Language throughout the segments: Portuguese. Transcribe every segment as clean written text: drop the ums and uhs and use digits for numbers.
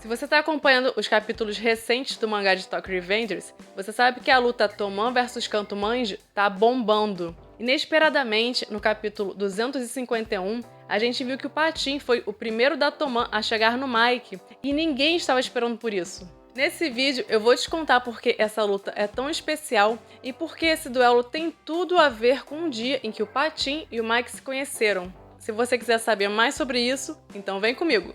Se você está acompanhando os capítulos recentes do mangá de Tokyo Revengers, você sabe que a luta Toman vs Kanto Manji tá bombando. Inesperadamente, no capítulo 251, a gente viu que o Patin foi o primeiro da Toman a chegar no Mike, e ninguém estava esperando por isso. Nesse vídeo eu vou te contar por que essa luta é tão especial e por que esse duelo tem tudo a ver com o dia em que o Patin e o Mike se conheceram. Se você quiser saber mais sobre isso, então vem comigo!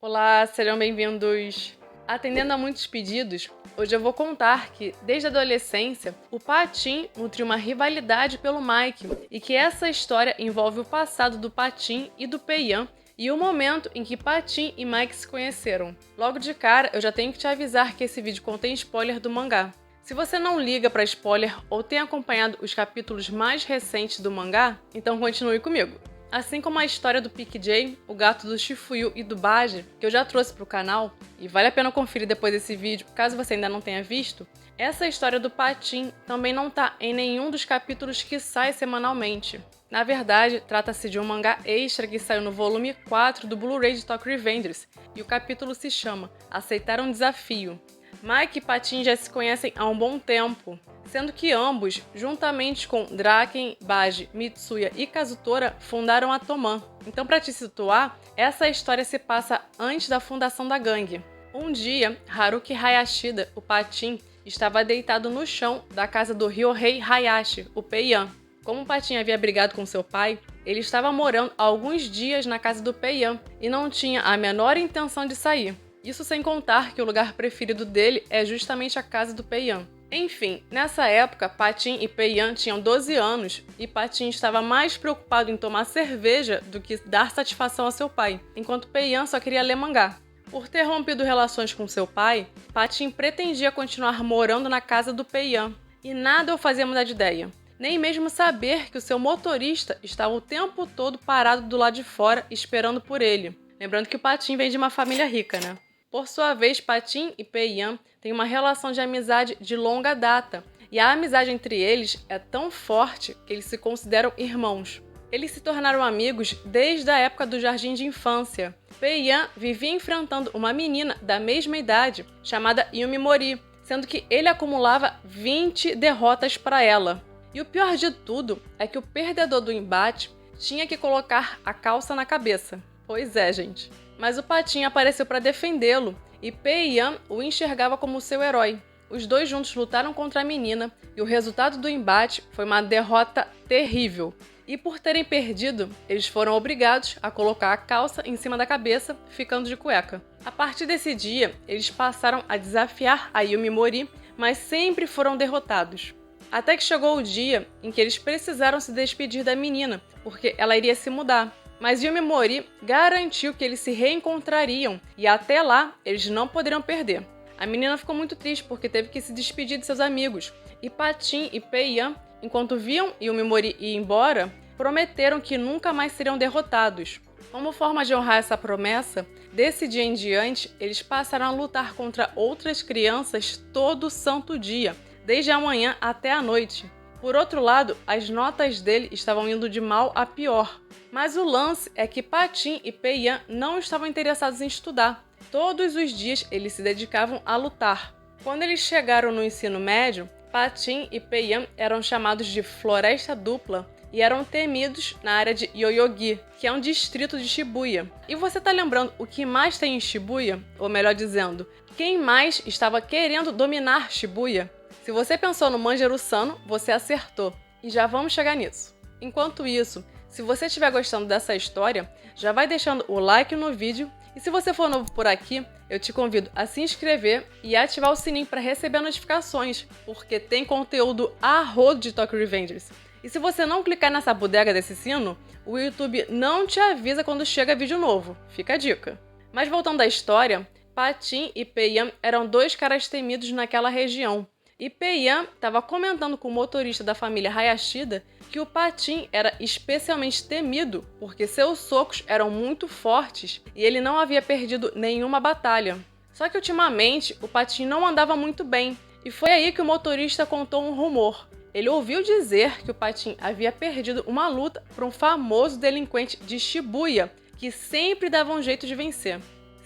Olá, sejam bem-vindos! Atendendo a muitos pedidos, hoje eu vou contar que, desde a adolescência, o Patin nutriu uma rivalidade pelo Mike e que essa história envolve o passado do Patin e do Pei-Yan e o momento em que Patin e Mike se conheceram. Logo de cara, eu já tenho que te avisar que esse vídeo contém spoiler do mangá. Se você não liga para spoiler ou tem acompanhado os capítulos mais recentes do mangá, então continue comigo. Assim como a história do Pique-Jay, o gato do Shifuyu e do Baji, que eu já trouxe para o canal, e vale a pena conferir depois desse vídeo, caso você ainda não tenha visto, essa história do Patin também não tá em nenhum dos capítulos que sai semanalmente. Na verdade, trata-se de um mangá extra que saiu no volume 4 do Blu-ray de Tokyo Revengers, e o capítulo se chama Aceitar um Desafio. Mike e Patin já se conhecem há um bom tempo, sendo que ambos, juntamente com Draken, Baji, Mitsuya e Kazutora, fundaram a Toman. Então, para te situar, essa história se passa antes da fundação da gangue. Um dia, Haruki Hayashida, o Patin, estava deitado no chão da casa do Ryohei Hayashi, o Pei-Yan. Como o Patin havia brigado com seu pai, ele estava morando há alguns dias na casa do Pei-Yan e não tinha a menor intenção de sair. Isso sem contar que o lugar preferido dele é justamente a casa do Pei-Yan. Enfim, nessa época, Patin e Pei-Yan tinham 12 anos e Patin estava mais preocupado em tomar cerveja do que dar satisfação a seu pai, enquanto Pei-Yan só queria ler mangá. Por ter rompido relações com seu pai, Patin pretendia continuar morando na casa do Pei-Yan e nada o fazia mudar de ideia. Nem mesmo saber que o seu motorista estava o tempo todo parado do lado de fora esperando por ele. Lembrando que o Patin vem de uma família rica, né? Por sua vez, Patin e Pei-Yan têm uma relação de amizade de longa data, e a amizade entre eles é tão forte que eles se consideram irmãos. Eles se tornaram amigos desde a época do jardim de infância. Pei-Yan vivia enfrentando uma menina da mesma idade, chamada Yumi Mori, sendo que ele acumulava 20 derrotas para ela. E o pior de tudo é que o perdedor do embate tinha que colocar a calça na cabeça. Pois é, gente. Mas o Patin apareceu para defendê-lo e Pei-Yan o enxergava como seu herói. Os dois juntos lutaram contra a menina e o resultado do embate foi uma derrota terrível. E por terem perdido, eles foram obrigados a colocar a calça em cima da cabeça, ficando de cueca. A partir desse dia, eles passaram a desafiar a Yumi Mori, mas sempre foram derrotados. Até que chegou o dia em que eles precisaram se despedir da menina, porque ela iria se mudar. Mas Yumi Mori garantiu que eles se reencontrariam e até lá eles não poderiam perder. A menina ficou muito triste porque teve que se despedir de seus amigos. E Patin e Pei-Yan, enquanto viam Yumi Mori ir embora, prometeram que nunca mais seriam derrotados. Como forma de honrar essa promessa, desse dia em diante, eles passaram a lutar contra outras crianças todo santo dia, desde a manhã até a noite. Por outro lado, as notas dele estavam indo de mal a pior. Mas o lance é que Patin e Pei-Yan não estavam interessados em estudar. Todos os dias eles se dedicavam a lutar. Quando eles chegaram no ensino médio, Patin e Pei-Yan eram chamados de Floresta Dupla e eram temidos na área de Yoyogi, que é um distrito de Shibuya. E você tá lembrando o que mais tem em Shibuya? Ou melhor dizendo, quem mais estava querendo dominar Shibuya? Se você pensou no Manjeru-Sano, você acertou. E já vamos chegar nisso. Enquanto isso, se você estiver gostando dessa história, já vai deixando o like no vídeo. E se você for novo por aqui, eu te convido a se inscrever e ativar o sininho para receber notificações, porque tem conteúdo a rodo de Tokyo Revengers. E se você não clicar nessa bodega desse sino, o YouTube não te avisa quando chega vídeo novo. Fica a dica. Mas voltando à história, Patin e Pei-Yan eram dois caras temidos naquela região. E Pei-Yan estava comentando com o motorista da família Hayashida que o Patin era especialmente temido porque seus socos eram muito fortes e ele não havia perdido nenhuma batalha. Só que ultimamente o Patin não andava muito bem e foi aí que o motorista contou um rumor, Ele ouviu dizer que o Patin havia perdido uma luta para um famoso delinquente de Shibuya, que sempre dava um jeito de vencer.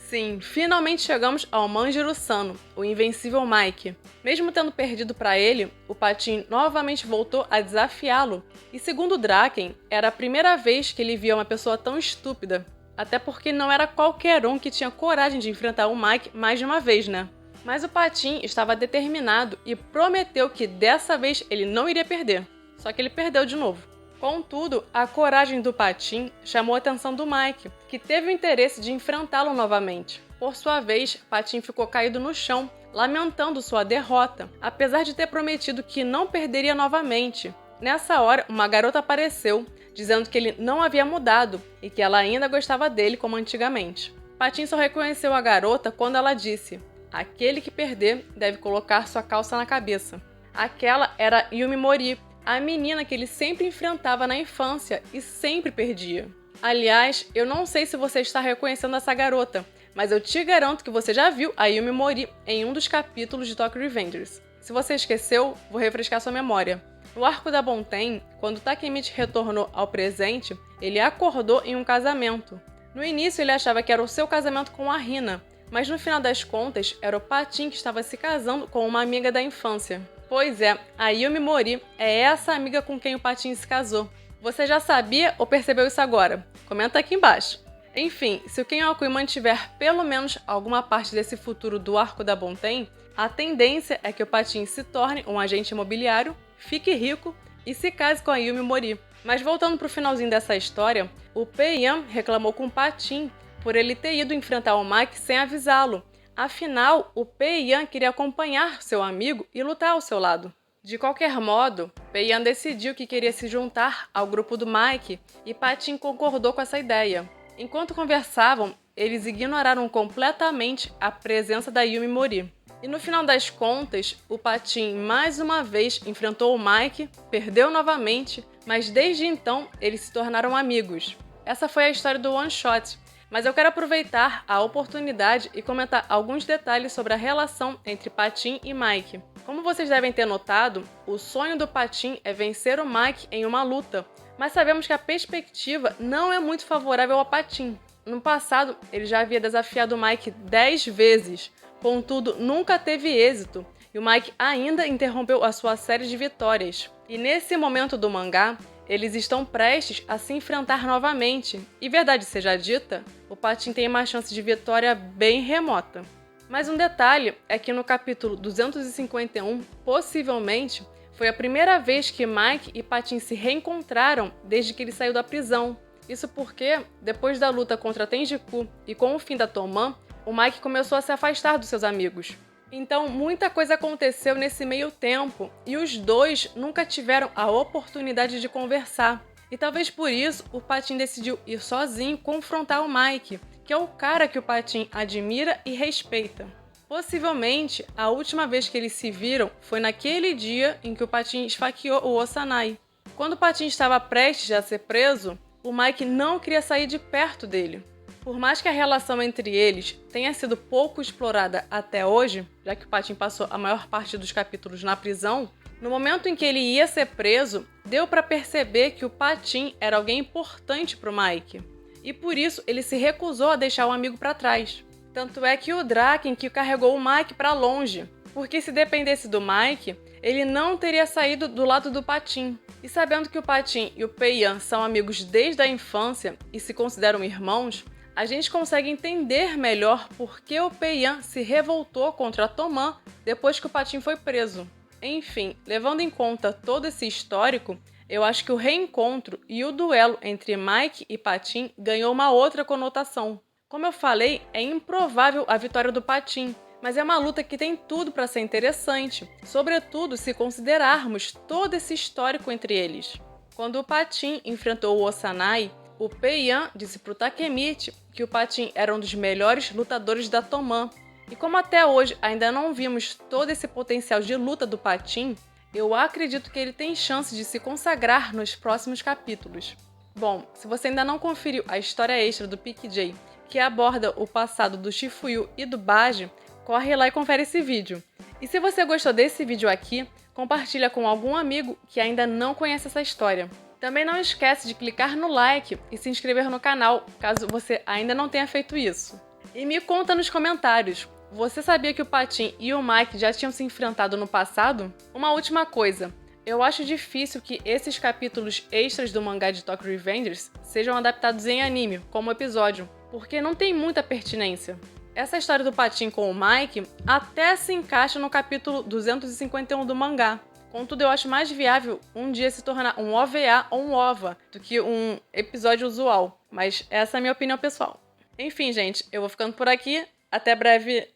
Sim, finalmente chegamos ao Manjiro-Sano, o invencível Mike. Mesmo tendo perdido para ele, o Patin novamente voltou a desafiá-lo, e segundo Draken, era a primeira vez que ele via uma pessoa tão estúpida. Até porque não era qualquer um que tinha coragem de enfrentar o Mike mais de uma vez, né? Mas o Patin estava determinado e prometeu que dessa vez ele não iria perder. Só que ele perdeu de novo. Contudo, a coragem do Patin chamou a atenção do Mike, que teve o interesse de enfrentá-lo novamente. Por sua vez, Patin ficou caído no chão, lamentando sua derrota, apesar de ter prometido que não perderia novamente. Nessa hora, uma garota apareceu, dizendo que ele não havia mudado e que ela ainda gostava dele como antigamente. Patin só reconheceu a garota quando ela disse: "Aquele que perder deve colocar sua calça na cabeça." Aquela era Yumi Mori, a menina que ele sempre enfrentava na infância e sempre perdia. Aliás, eu não sei se você está reconhecendo essa garota, mas eu te garanto que você já viu a Yumi Mori em um dos capítulos de Tokyo Revengers. Se você esqueceu, vou refrescar sua memória. No arco da Bonten, quando Takemichi retornou ao presente, ele acordou em um casamento. No início ele achava que era o seu casamento com a Rina, mas no final das contas era o Patin que estava se casando com uma amiga da infância. Pois é, a Yumi Mori é essa amiga com quem o Patin se casou. Você já sabia ou percebeu isso agora? Comenta aqui embaixo. Enfim, se o Kenroku mantiver pelo menos alguma parte desse futuro do arco da Bonten, a tendência é que o Patin se torne um agente imobiliário, fique rico e se case com a Yumi Mori. Mas voltando pro finalzinho dessa história, o Pei-yan reclamou com o Patin por ele ter ido enfrentar o Mike sem avisá-lo. Afinal, o Pei-yan queria acompanhar seu amigo e lutar ao seu lado. De qualquer modo, Pei-yan decidiu que queria se juntar ao grupo do Mike e Patin concordou com essa ideia. Enquanto conversavam, eles ignoraram completamente a presença da Yumi Mori. E no final das contas, o Patin mais uma vez enfrentou o Mike, perdeu novamente, mas desde então eles se tornaram amigos. Essa foi a história do One Shot. Mas eu quero aproveitar a oportunidade e comentar alguns detalhes sobre a relação entre Patin e Mike. Como vocês devem ter notado, o sonho do Patin é vencer o Mike em uma luta, mas sabemos que a perspectiva não é muito favorável ao Patin. No passado, ele já havia desafiado o Mike 10 vezes, contudo nunca teve êxito, e o Mike ainda interrompeu a sua série de vitórias. E nesse momento do mangá, eles estão prestes a se enfrentar novamente. E verdade seja dita, o Patin tem uma chance de vitória bem remota. Mas um detalhe é que no capítulo 251, possivelmente, foi a primeira vez que Mike e Patin se reencontraram desde que ele saiu da prisão. Isso porque, depois da luta contra Tenjiku e com o fim da Toman, o Mike começou a se afastar dos seus amigos. Então, muita coisa aconteceu nesse meio tempo e os dois nunca tiveram a oportunidade de conversar. E talvez por isso o Patin decidiu ir sozinho confrontar o Mike, que é o cara que o Patin admira e respeita. Possivelmente, a última vez que eles se viram foi naquele dia em que o Patin esfaqueou o Osanai. Quando o Patin estava prestes a ser preso, o Mike não queria sair de perto dele. Por mais que a relação entre eles tenha sido pouco explorada até hoje, já que o Patin passou a maior parte dos capítulos na prisão, no momento em que ele ia ser preso, deu para perceber que o Patin era alguém importante para o Mike. E por isso ele se recusou a deixar o amigo para trás. Tanto é que o Draken que carregou o Mike para longe, porque se dependesse do Mike, ele não teria saído do lado do Patin. E sabendo que o Patin e o Pei-yan são amigos desde a infância e se consideram irmãos, a gente consegue entender melhor por que o Pei-yan se revoltou contra a Toman depois que o Patin foi preso. Enfim, levando em conta todo esse histórico, eu acho que o reencontro e o duelo entre Mike e Patin ganhou uma outra conotação. Como eu falei, é improvável a vitória do Patin, mas é uma luta que tem tudo para ser interessante, sobretudo se considerarmos todo esse histórico entre eles. Quando o Patin enfrentou o Osanai, o Pei-yan disse para o Takemichi que o Patin era um dos melhores lutadores da Toman. E como até hoje ainda não vimos todo esse potencial de luta do Patin, eu acredito que ele tem chance de se consagrar nos próximos capítulos. Bom, se você ainda não conferiu a história extra do PQJ, que aborda o passado do Shifuyu e do Baji, corre lá e confere esse vídeo. E se você gostou desse vídeo aqui, compartilha com algum amigo que ainda não conhece essa história. Também não esquece de clicar no like e se inscrever no canal, caso você ainda não tenha feito isso. E me conta nos comentários, você sabia que o Patin e o Mike já tinham se enfrentado no passado? Uma última coisa, eu acho difícil que esses capítulos extras do mangá de Tokyo Revengers sejam adaptados em anime, como episódio, porque não tem muita pertinência. Essa história do Patin com o Mike até se encaixa no capítulo 251 do mangá. Contudo, eu acho mais viável um dia se tornar um OVA ou um OVA do que um episódio usual. Mas essa é a minha opinião pessoal. Enfim, gente, eu vou ficando por aqui. Até breve